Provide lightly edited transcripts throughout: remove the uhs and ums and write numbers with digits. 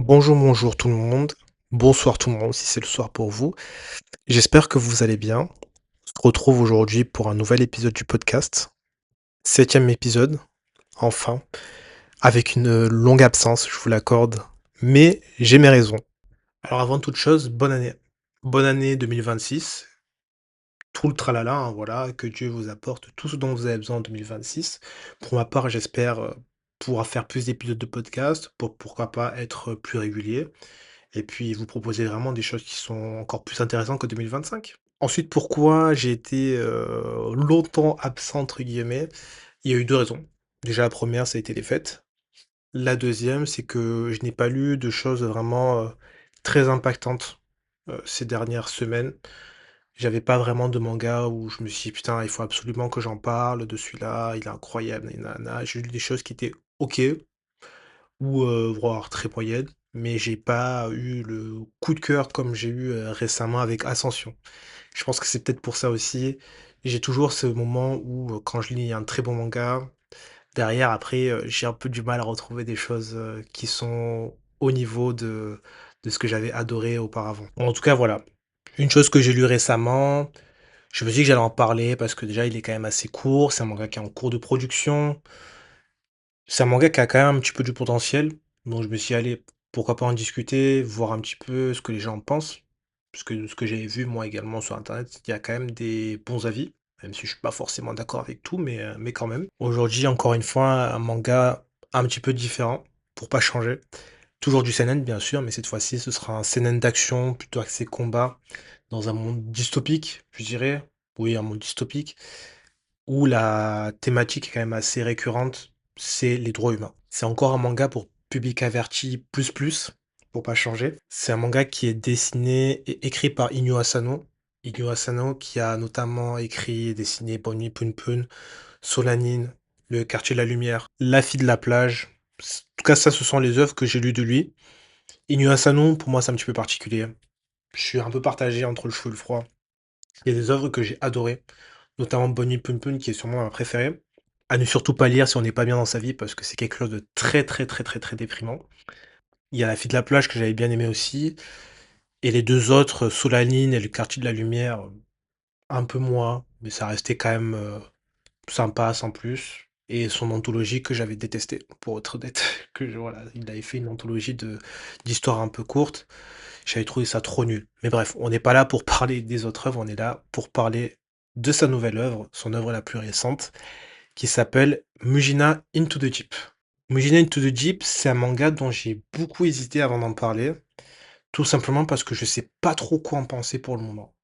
Bonjour tout le monde. Bonsoir tout le monde si c'est le soir pour vous. J'espère que vous allez bien. On se retrouve aujourd'hui pour un nouvel épisode du podcast. Septième épisode, enfin, avec une longue absence, je vous l'accorde, mais j'ai mes raisons. Alors avant toute chose, bonne année. Bonne année 2026. Tout le tralala, hein, voilà, que Dieu vous apporte tout ce dont vous avez besoin en 2026. Pour ma part, j'espère pouvoir faire plus d'épisodes de podcast, pour pourquoi pas être plus régulier. Et puis vous proposer vraiment des choses qui sont encore plus intéressantes que 2025. Ensuite, pourquoi j'ai été, longtemps «absent» entre guillemets? Il y a eu 2 raisons. Déjà la première, ça a été les fêtes. La deuxième, c'est que je n'ai pas lu de choses vraiment, très impactantes, ces dernières semaines. J'avais pas vraiment de manga où je me suis dit: «Putain, il faut absolument que j'en parle de celui-là, il est incroyable, nani nanana». J'ai lu des choses qui étaient OK, ou voire très moyenne, mais j'ai pas eu le coup de cœur comme j'ai eu, récemment avec Ascension. Je pense que c'est peut-être pour ça aussi. J'ai toujours ce moment où, quand je lis un très bon manga, derrière après, j'ai un peu du mal à retrouver des choses, qui sont au niveau de ce que j'avais adoré auparavant. En tout cas, voilà. Une chose que j'ai lue récemment, je me suis dit que j'allais en parler parce que déjà il est quand même assez court, c'est un manga qui est en cours de production. C'est un manga qui a quand même un petit peu du potentiel, donc je me suis dit: «Allez, pourquoi pas en discuter, voir un petit peu ce que les gens en pensent?» Parce que de ce que j'avais vu moi également sur internet, il y a quand même des bons avis, même si je suis pas forcément d'accord avec tout, mais quand même. Aujourd'hui, encore une fois, un manga un petit peu différent, pour pas changer. Toujours du seinen bien sûr, mais cette fois-ci, ce sera un seinen d'action, plutôt axé combat, dans un monde dystopique, je dirais. Oui, un monde dystopique. Où la thématique est quand même assez récurrente, c'est les droits humains. C'est encore un manga pour public averti plus plus, pour pas changer. C'est un manga qui est dessiné et écrit par Inyo Asano. Inyo Asano qui a notamment écrit et dessiné Bonnie Poon Poon, Solanine, Le Quartier de la Lumière, La Fille de la Plage. En tout cas, ça, ce sont les œuvres que j'ai lues de lui. Inyo Asano, pour moi, c'est un petit peu particulier. Je suis un peu partagé entre le chaud et le froid. Il y a des œuvres que j'ai adorées, notamment Bonnie Poon Poon qui est sûrement ma préférée. À ne surtout pas lire si on n'est pas bien dans sa vie parce que c'est quelque chose de très, très, très, très, très déprimant. Il y a La Fille de la Plage que j'avais bien aimé aussi et les 2 autres, Solanine et Le Quartier de la Lumière, un peu moins, mais ça restait quand même, sympa sans plus et son anthologie que j'avais détestée, pour être honnête, que je voilà, il avait fait une anthologie d'histoires un peu courtes. J'avais trouvé ça trop nul. Mais bref, on n'est pas là pour parler des autres œuvres, on est là pour parler de sa nouvelle œuvre, son œuvre la plus récente, qui s'appelle Mujina Into the Deep. Mujina Into the Deep, c'est un manga dont j'ai beaucoup hésité avant d'en parler, tout simplement parce que je sais pas trop quoi en penser pour le moment.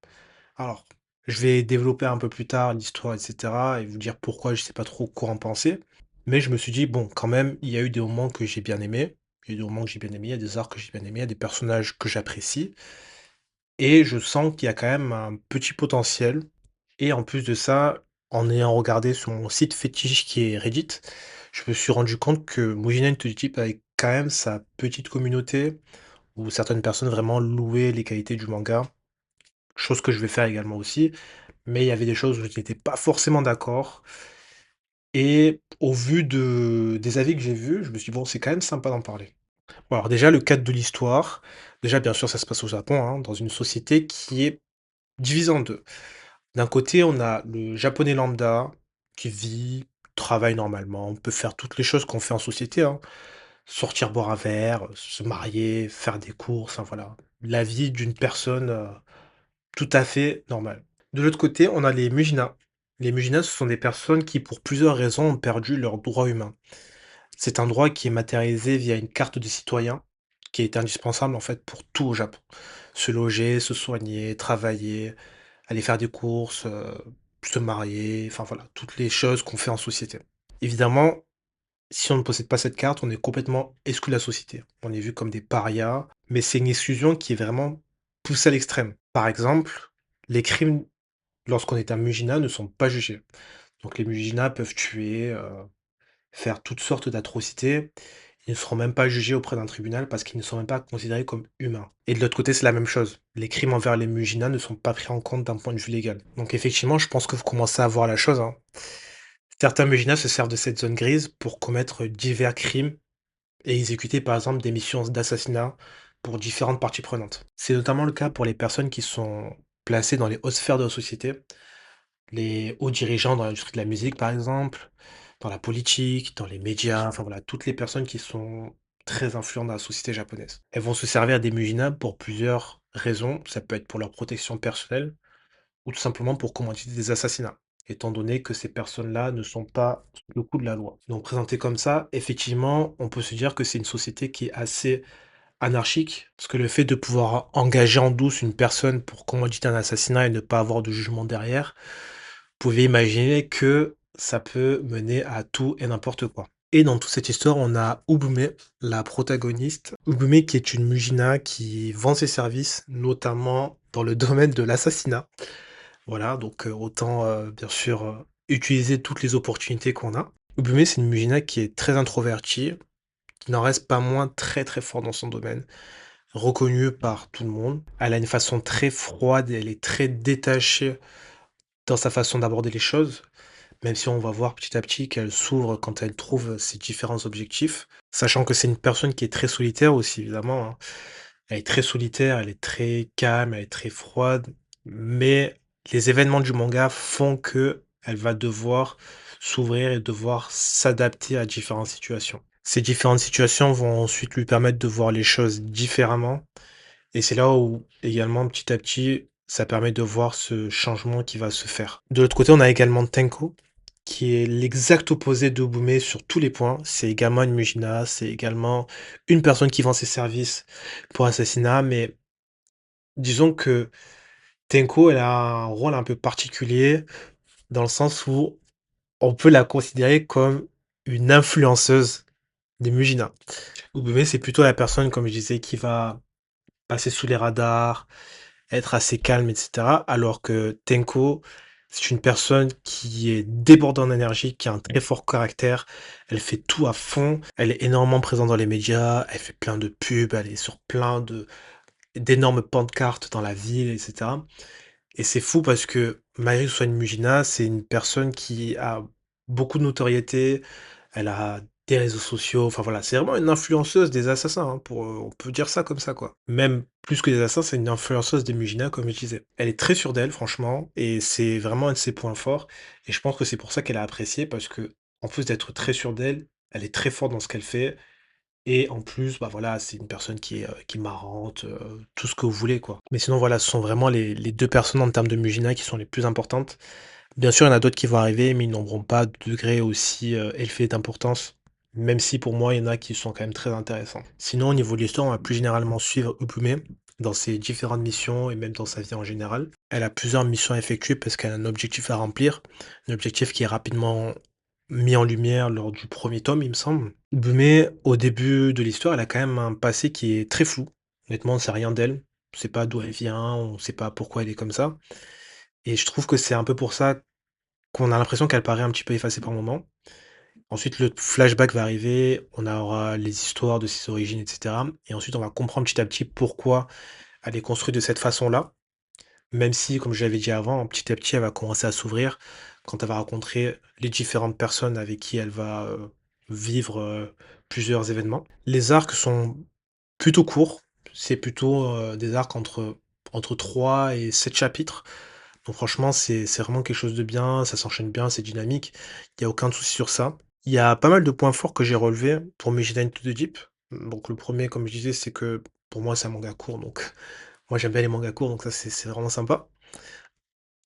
Alors, je vais développer un peu plus tard l'histoire, et cetera, et vous dire pourquoi je sais pas trop quoi en penser. Mais je me suis dit: «Bon, quand même, il y a eu des moments que j'ai bien aimés, il y a eu des moments que j'ai bien aimés, il y a des arcs que j'ai bien aimés, il y a des personnages que j'apprécie». Et je sens qu'il y a quand même un petit potentiel et en plus de ça, en ayant regardé sur mon site fétiche qui est Reddit, je me suis rendu compte que Mujinen to the Deep avait quand même sa petite communauté où certaines personnes vraiment louaient les qualités du manga, chose que je vais faire également aussi, mais il y avait des choses où je n'étais pas forcément d'accord et au vu des avis que j'ai vus, je me suis dit: «Bon, c'est quand même sympa d'en parler». Bon alors déjà le cadre de l'histoire, déjà bien sûr ça se passe au Japon, hein, dans une société qui est divisée en 2. D'un côté, on a le japonais lambda qui vit, travaille normalement, peut faire toutes les choses qu'on fait en société, hein. Sortir boire un verre, se marier, faire des courses, enfin voilà. La vie d'une personne, tout à fait normale. De l'autre côté, on a les mujinas. Les mujinas, ce sont des personnes qui, pour plusieurs raisons, ont perdu leurs droits humains. C'est un droit qui est matérialisé via une carte de citoyen, qui est indispensable en fait pour tout au Japon. Se loger, se soigner, travailler, aller faire des courses, se marier, enfin voilà, toutes les choses qu'on fait en société. Évidemment, si on ne possède pas cette carte, on est complètement exclu de la société. On est vu comme des parias, mais c'est une exclusion qui est vraiment poussée à l'extrême. Par exemple, les crimes lorsqu'on est un Mugina ne sont pas jugés. Donc les Muginas peuvent tuer, faire toutes sortes d'atrocités. Ils ne seront même pas jugés auprès d'un tribunal parce qu'ils ne sont même pas considérés comme humains. Et de l'autre côté, c'est la même chose. Les crimes envers les Muginas ne sont pas pris en compte d'un point de vue légal. Donc effectivement, je pense que vous commencez à voir la chose, hein. Certains Muginas se servent de cette zone grise pour commettre divers crimes et exécuter par exemple des missions d'assassinat pour différentes parties prenantes. C'est notamment le cas pour les personnes qui sont placées dans les hautes sphères de la société, les hauts dirigeants dans l'industrie de la musique par exemple, dans la politique, dans les médias, enfin voilà, toutes les personnes qui sont très influentes dans la société japonaise. Elles vont se servir des Mujina pour plusieurs raisons. Ça peut être pour leur protection personnelle ou tout simplement pour commanditer des assassinats, étant donné que ces personnes-là ne sont pas sous le coup de la loi. Donc présenté comme ça, effectivement, on peut se dire que c'est une société qui est assez anarchique, parce que le fait de pouvoir engager en douce une personne pour commanditer un assassinat et ne pas avoir de jugement derrière, vous pouvez imaginer que ça peut mener à tout et n'importe quoi. Et dans toute cette histoire, on a Ubume, la protagoniste. Ubume qui est une Mujina qui vend ses services, notamment dans le domaine de l'assassinat. Voilà, donc autant, bien sûr, utiliser toutes les opportunités qu'on a. Ubume, c'est une Mujina qui est très introvertie, qui n'en reste pas moins très, très fort dans son domaine, reconnue par tout le monde. Elle a une façon très froide et elle est très détachée dans sa façon d'aborder les choses, même si on va voir petit à petit qu'elle s'ouvre quand elle trouve ses différents objectifs. Sachant que c'est une personne qui est très solitaire aussi, évidemment, hein. Elle est très solitaire, elle est très calme, elle est très froide, mais les événements du manga font que elle va devoir s'ouvrir et devoir s'adapter à différentes situations. Ces différentes situations vont ensuite lui permettre de voir les choses différemment et c'est là où également petit à petit, ça permet de voir ce changement qui va se faire. De l'autre côté, on a également Tenko, qui est l'exact opposé de Obume sur tous les points. C'est également une Mujina, c'est également une personne qui vend ses services pour assassinat, mais disons que Tenko, elle a un rôle un peu particulier dans le sens où on peut la considérer comme une influenceuse des Mujina. Obume, c'est plutôt la personne, comme je disais, qui va passer sous les radars, être assez calme, et cetera. Alors que Tenko, c'est une personne qui est débordante d'énergie, qui a un très fort caractère. Elle fait tout à fond. Elle est énormément présente dans les médias. Elle fait plein de pubs. Elle est sur plein d'énormes pancartes dans la ville, et cetera. Et c'est fou parce que malgré que ce soit une Mujina, c'est une personne qui a beaucoup de notoriété. Elle a des réseaux sociaux, enfin voilà, c'est vraiment une influenceuse des assassins, hein, on peut dire ça comme ça, quoi. Même plus que des assassins, c'est une influenceuse des Mujina, comme je disais. Elle est très sûre d'elle, franchement, et c'est vraiment un de ses points forts. Et je pense que c'est pour ça qu'elle a apprécié, parce que en plus d'être très sûre d'elle, elle est très forte dans ce qu'elle fait. Et en plus, bah voilà, c'est une personne qui est marrante, tout ce que vous voulez, quoi. Mais sinon, voilà, ce sont vraiment les 2 personnes en termes de Mujina qui sont les plus importantes. Bien sûr, il y en a d'autres qui vont arriver, mais ils n'auront pas de degré aussi, élevé d'importance, même si pour moi, il y en a qui sont quand même très intéressants. Sinon, au niveau de l'histoire, on va plus généralement suivre Ubume dans ses différentes missions et même dans sa vie en général. Elle a plusieurs missions à effectuer parce qu'elle a un objectif à remplir, un objectif qui est rapidement mis en lumière lors du premier tome, il me semble. Ubume, au début de l'histoire, elle a quand même un passé qui est très flou. Honnêtement, on sait rien d'elle. On sait pas d'où elle vient, on sait pas pourquoi elle est comme ça. Et je trouve que c'est un peu pour ça qu'on a l'impression qu'elle paraît un petit peu effacée par moments. Ensuite, le flashback va arriver, on aura les histoires de ses origines, et cetera. Et ensuite, on va comprendre petit à petit pourquoi elle est construite de cette façon-là. Même si, comme je l'avais dit avant, petit à petit, elle va commencer à s'ouvrir quand elle va rencontrer les différentes personnes avec qui elle va, vivre, plusieurs événements. Les arcs sont plutôt courts, c'est plutôt, des arcs entre 3 et 7 chapitres. Donc franchement, c'est vraiment quelque chose de bien, ça s'enchaîne bien, c'est dynamique, il y a aucun souci sur ça. Il y a pas mal de points forts que j'ai relevés pour Mijin to the Deep. Donc le premier, comme je disais, c'est que pour moi, c'est un manga court, donc moi j'aime bien les mangas courts, donc ça c'est vraiment sympa.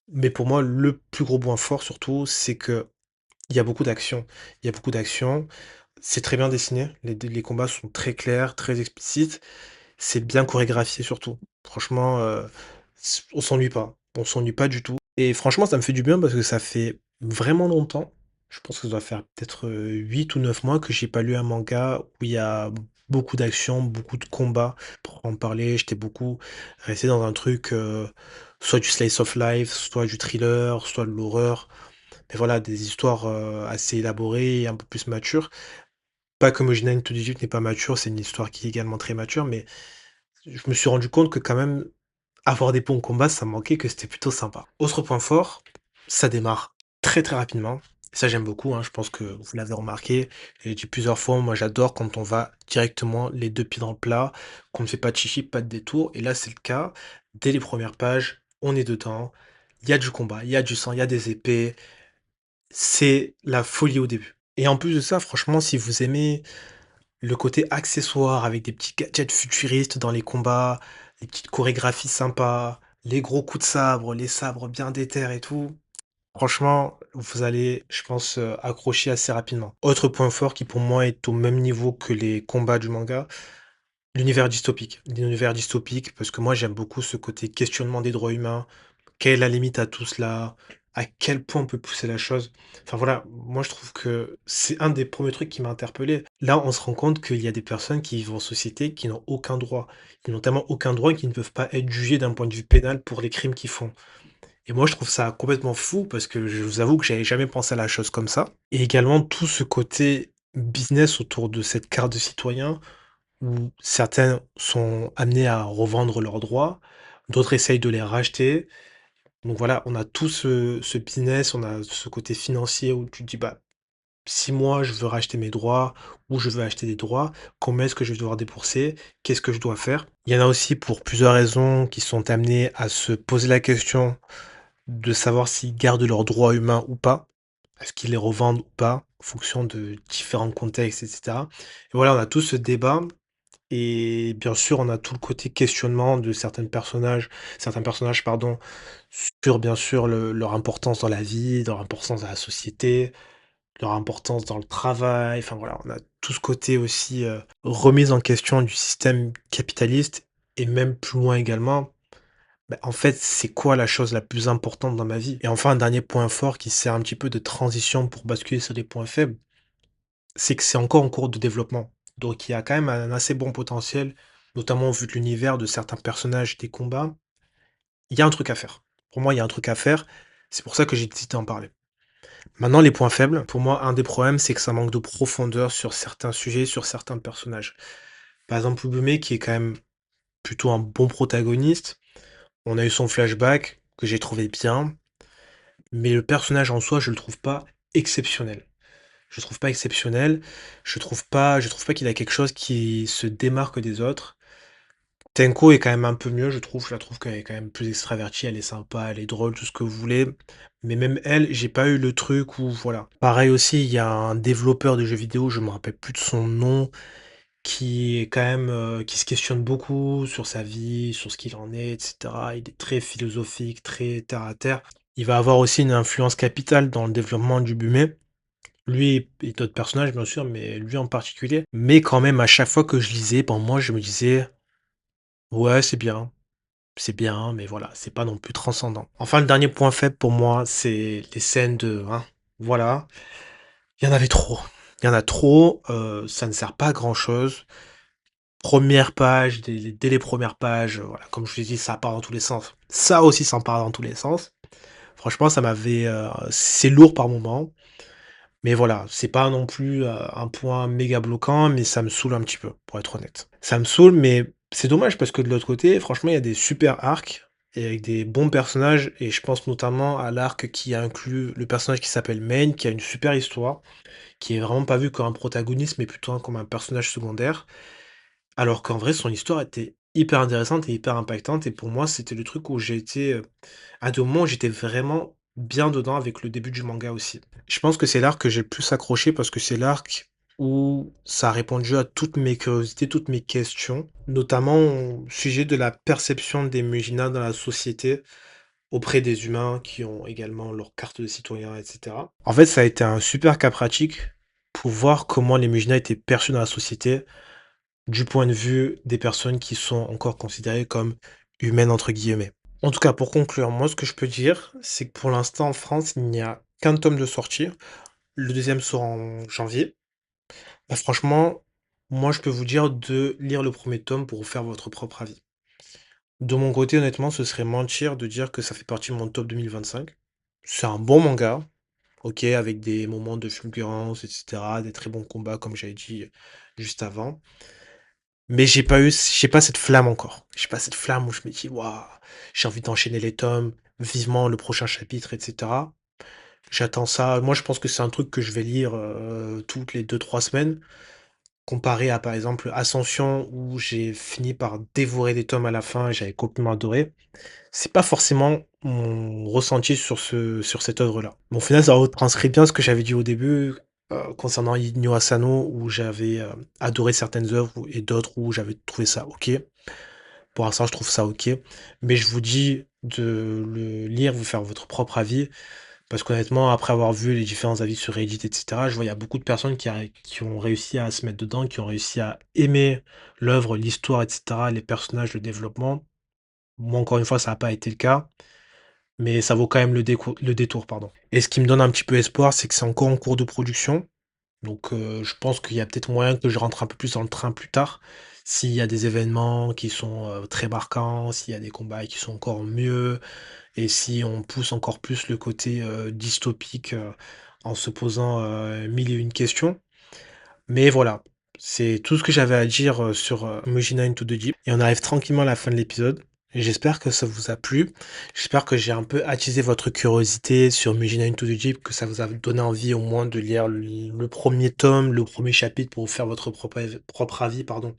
Mais pour moi, le plus gros point fort surtout, c'est que il y a beaucoup d'action. Il y a beaucoup d'action, c'est très bien dessiné, les combats sont très clairs, très explicites. C'est bien chorégraphié surtout. Franchement, on s'ennuie pas. On s'ennuie pas du tout et franchement, ça me fait du bien parce que ça fait vraiment longtemps, je pense que ça doit faire peut-être, 8 ou 9 mois que j'ai pas lu un manga où il y a beaucoup d'action, beaucoup de combats. Pour en parler, j'étais beaucoup resté dans un truc, soit du slice of life, soit du thriller, soit de l'horreur. Mais voilà, des histoires, assez élaborées et un peu plus matures. Pas que Mojina to Digit n'est pas mature, c'est une histoire qui est également très mature, mais je me suis rendu compte que quand même, avoir des bons combats, ça me manquait, que c'était plutôt sympa. Autre point fort, ça démarre très, très rapidement. Ça, j'aime beaucoup, hein, je pense que vous l'avez remarqué. J'ai dit plusieurs fois, moi j'adore quand on va directement les 2 pieds dans le plat, qu'on ne fait pas de chichi, pas de détour et là, c'est le cas. Dès les premières pages, on est dedans, il y a du combat, il y a du sang, il y a des épées, c'est la folie au début et en plus de ça, franchement, si vous aimez le côté accessoire avec des petits gadgets futuristes dans les combats, les petites chorégraphies sympas, les gros coups de sabre, les sabres bien déter et tout, franchement, vous allez, je pense, accrocher assez rapidement. Autre point fort qui pour moi est au même niveau que les combats du manga, l'univers dystopique. L'univers dystopique parce que moi j'aime beaucoup ce côté questionnement des droits humains. Quelle est la limite à tout cela? À quel point on peut pousser la chose? Enfin voilà, moi je trouve que c'est un des premiers trucs qui m'a interpellé. Là, on se rend compte qu'il y a des personnes qui vivent en société qui n'ont aucun droit. Qui n'ont tellement aucun droit et qui ne peuvent pas être jugés d'un point de vue pénal pour les crimes qu'ils font. Et moi, je trouve ça complètement fou parce que je vous avoue que j'avais jamais pensé à la chose comme ça. Et également tout ce côté business autour de cette carte de citoyen où certains sont amenés à revendre leurs droits, d'autres essayent de les racheter. Donc voilà, on a tout ce business, on a ce côté financier où tu te dis, bah, si moi je veux racheter mes droits ou je veux acheter des droits, combien est-ce que je vais devoir débourser? Qu'est-ce que je dois faire? Il y en a aussi pour plusieurs raisons qui sont amenés à se poser la question de savoir s'ils gardent leurs droits humains ou pas. Est-ce qu'ils les revendent ou pas? En fonction de différents contextes, et cetera. Et voilà, on a tout ce débat et bien sûr, on a tout le côté questionnement de certains personnages, pardon, sur bien sûr leur importance dans la vie, leur importance dans la société, leur importance dans le travail. Enfin voilà, on a tout ce côté aussi, remise en question du système capitaliste et même plus loin également, bah, en fait, c'est quoi la chose la plus importante dans ma vie? Et enfin, un dernier point fort qui sert un petit peu de transition pour basculer sur des points faibles, c'est que c'est encore en cours de développement. Donc il y a quand même un assez bon potentiel, notamment vu de l'univers de certains personnages des combats. Il y a un truc à faire. Pour moi, il y a un truc à faire. C'est pour ça que j'ai décidé d'en parler. Maintenant, les points faibles, pour moi, un des problèmes, c'est que ça manque de profondeur sur certains sujets, sur certains personnages. Par exemple, Ubume, qui est quand même plutôt un bon protagoniste, on a eu son flashback que j'ai trouvé bien, mais le personnage en soi, je le trouve pas exceptionnel. Je le trouve pas exceptionnel, je trouve pas qu'il a quelque chose qui se démarque des autres. Tenko est quand même un peu mieux, je trouve. Je la trouve qu'elle est quand même plus extravertie, elle est sympa, elle est drôle, tout ce que vous voulez. Mais même elle, j'ai pas eu le truc où voilà. Pareil aussi, il y a un développeur de jeux vidéo, je me rappelle plus de son nom, qui est quand même, qui se questionne beaucoup sur sa vie, sur ce qu'il en est, et cetera. Il est très philosophique, très terre à terre. Il va avoir aussi une influence capitale dans le développement du Bume. Lui et d'autres personnages, bien sûr, mais lui en particulier. Mais quand même, à chaque fois que je lisais, ben, moi, je me disais: «Ouais, c'est bien, mais voilà, c'est pas non plus transcendant». Enfin, le dernier point faible pour moi, c'est les scènes de hein, voilà, il y en avait trop. Il y en a trop, ça ne sert pas à grand chose. Première page, dès les premières pages, voilà, comme je l'ai dit, ça part dans tous les sens. Ça aussi, ça part dans tous les sens. Franchement, ça m'avait, c'est lourd par moments. Mais voilà, c'est pas non plus, un point méga bloquant, mais ça me saoule un petit peu, pour être honnête. Ça me saoule, mais c'est dommage parce que de l'autre côté, franchement, il y a des super arcs et avec des bons personnages et je pense notamment à l'arc qui inclut le personnage qui s'appelle Main, qui a une super histoire, qui est vraiment pas vu comme un protagoniste, mais plutôt comme un personnage secondaire. Alors qu'en vrai, son histoire était hyper intéressante et hyper impactante et pour moi, c'était le truc où j'ai été, à des moments où j'étais vraiment bien dedans avec le début du manga aussi. Je pense que c'est l'arc que j'ai le plus accroché parce que c'est l'arc où ça a répondu à toutes mes curiosités, toutes mes questions, notamment au sujet de la perception des Mujina dans la société auprès des humains qui ont également leur carte de citoyen, et cetera. En fait, ça a été un super cas pratique pour voir comment les Mujina étaient perçus dans la société du point de vue des personnes qui sont encore considérées comme «humaines» entre guillemets. En tout cas, pour conclure, moi, ce que je peux dire, c'est que pour l'instant, en France, il n'y a qu'un tome de sortie. Le deuxième sort en janvier. Bah, franchement, moi, je peux vous dire de lire le premier tome pour vous faire votre propre avis. De mon côté, honnêtement, ce serait mentir de dire que ça fait partie de mon top 2025. C'est un bon manga, OK, avec des moments de fulgurance, et cetera, des très bons combats, comme j'avais dit juste avant. Mais j'ai pas cette flamme encore. J'ai pas cette flamme où je me dis: «Waouh, j'ai envie d'enchaîner les tomes, vivement le prochain chapitre», et cetera. J'attends ça. Moi, je pense que c'est un truc que je vais lire, toutes les 2 3 semaines, comparé à, par exemple, Ascension où j'ai fini par dévorer des tomes à la fin et j'avais complètement adoré. C'est pas forcément mon ressenti sur cette œuvre-là. Mais au final, ça retranscrit bien ce que j'avais dit au début, concernant Inyo Asano où j'avais, adoré certaines œuvres et d'autres où j'avais trouvé ça OK. Pour l'instant, je trouve ça OK, mais je vous dis de le lire, vous faire votre propre avis, parce qu'honnêtement, après avoir vu les différents avis sur Reddit et cetera, je vois il y a beaucoup de personnes qui ont réussi à se mettre dedans, qui ont réussi à aimer l'œuvre, l'histoire et cetera, les personnages, le développement. Moi, encore une fois, ça n'a pas été le cas, mais ça vaut quand même le détour, pardon. Et ce qui me donne un petit peu espoir, c'est que c'est encore en cours de production. Donc, je pense qu'il y a peut-être moyen que je rentre un peu plus dans le train plus tard. S'il y a des événements qui sont, très marquants, s'il y a des combats qui sont encore mieux et si on pousse encore plus le côté, dystopique, en se posant, 1000 et une questions. Mais voilà, c'est tout ce que j'avais à dire, sur, Mujina Into the Deep et on arrive tranquillement à la fin de l'épisode. Et j'espère que ça vous a plu. J'espère que j'ai un peu attisé votre curiosité sur Mujina Into the Deep, que ça vous a donné envie au moins de lire le 1er tome, le premier chapitre pour vous faire votre propre avis, pardon,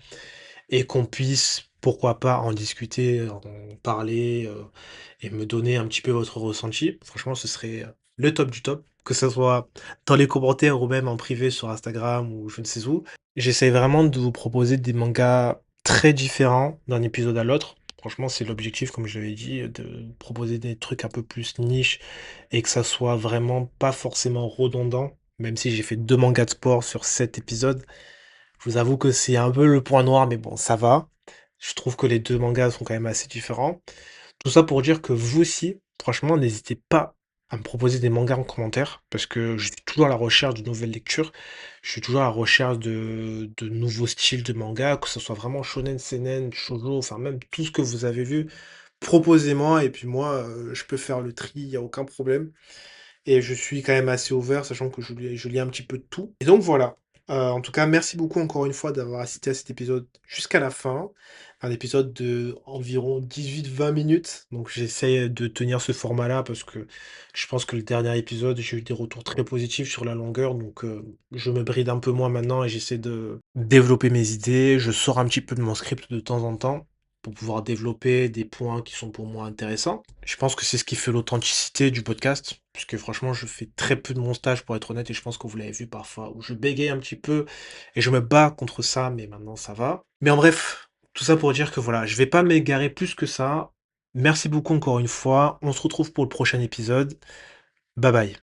et qu'on puisse, pourquoi pas, en discuter, en parler, et me donner un petit peu votre ressenti. Franchement, ce serait, le top du top, que ça soit dans les commentaires ou même en privé sur Instagram ou je ne sais où. J'essaie vraiment de vous proposer des mangas très différents d'un épisode à l'autre. Franchement, c'est l'objectif, comme je l'avais dit, de proposer des trucs un peu plus niche et que ça soit vraiment pas forcément redondant. Même si j'ai fait 2 mangas de sport sur 7 épisodes, je vous avoue que c'est un peu le point noir, mais bon, ça va. Je trouve que les 2 mangas sont quand même assez différents. Tout ça pour dire que vous aussi, franchement, n'hésitez pas à me proposer des mangas en commentaire, parce que je suis toujours à la recherche de nouvelles lectures. Je suis toujours à la recherche de nouveaux styles de manga, que ce soit vraiment shonen, seinen, shoujo, enfin même tout ce que vous avez vu. Proposez-moi et puis moi, je peux faire le tri, il y a aucun problème. Et je suis quand même assez ouvert, sachant que je lis un petit peu de tout. Et donc voilà. En tout cas, merci beaucoup encore une fois d'avoir assisté à cet épisode jusqu'à la fin. Un épisode de environ 18 20 minutes. Donc j'essaie de tenir ce format-là parce que je pense que le dernier épisode, j'ai eu des retours très positifs sur la longueur. Donc je me bride un peu moins maintenant et j'essaie de développer mes idées. Je sors un petit peu de mon script de temps en temps pour pouvoir développer des points qui sont pour moi intéressants. Je pense que c'est ce qui fait l'authenticité du podcast, puisque franchement, je fais très peu de montage pour être honnête, et je pense que vous l'avez vu parfois, où je bégaye un petit peu, et je me bats contre ça, mais maintenant ça va. Mais en bref, tout ça pour dire que voilà, je vais pas m'égarer plus que ça. Merci beaucoup encore une fois, on se retrouve pour le prochain épisode. Bye bye.